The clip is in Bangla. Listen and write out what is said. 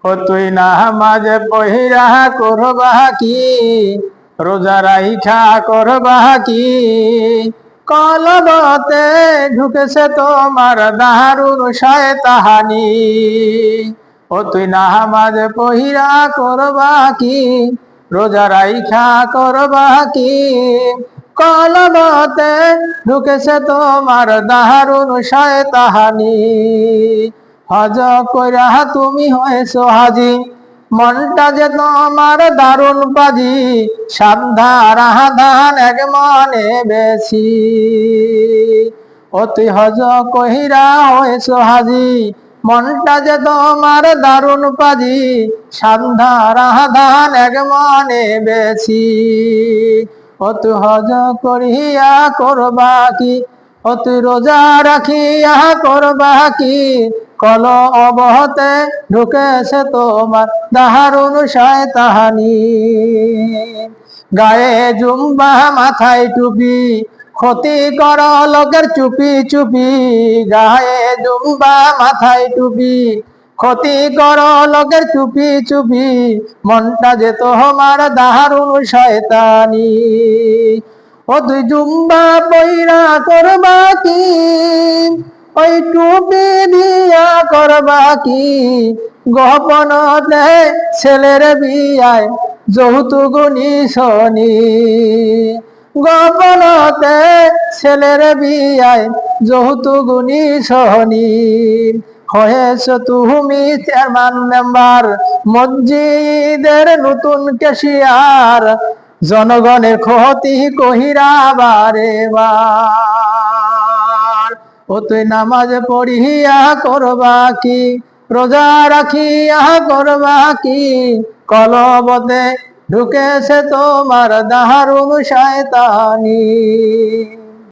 ও তুই নামাজে পহিরা করবা কি, রোজা রাইখা করবা কি, কলবতে ঢুকেছে তোমার দারুণ শয়তানি। ও তুই নামাজে পহিরা করবা কি, রোজা রাইখা করবা কি, কলবতে ঢুকেছে তোমার দারুণ শয়তানি। হজ কইরা তুমি হয়েছো হাজি, মনটা যে তোমার দারুণ পাজি, সাধা রাধান এক মনে বেশি। ও তুই হজ কইরা হয়েছো হাজি, মনটা যে তোমার দারুণ পাজি, সাধা রাধান এক মনে বেশি। ও তুই হজ করিয়া করবা কি, ও তুই রোজা রাখিয়া করবা কি, কল অবহতে ঢুকেছে তোমার দারুণ শয়তানি। গায়ে জুম্বা মাথায় টুপি, ক্ষতি কর লোকের চুপি চুপি। গায়ে জুম্বা মাথায় টুপি, ক্ষতি কর লোকের চুপি চুপি, মনটা যে তোমার দারুণ শয়তানি। ও তুই জুম্বা পইরা করবা কি, ওই টুপি দিয়া করবা কি, গোপনতে ছেলের বিয়ায় যৌতুক নিশনি। গোপনতে ছেলের বিয়ায় যৌতুক নিশনি। হয়েছ তুমি চেয়ারম্যান মেম্বার, মসজিদের নতুন ক্যাশিয়ার, জনগণের ক্ষতি কহিরা বারে বার। ও তুই নামাজ পড়িয়া করবা কি, রোজা রাখিয়া করবা কি, কলবতে ঢুকেছে তোমার দারুণ শয়তানি।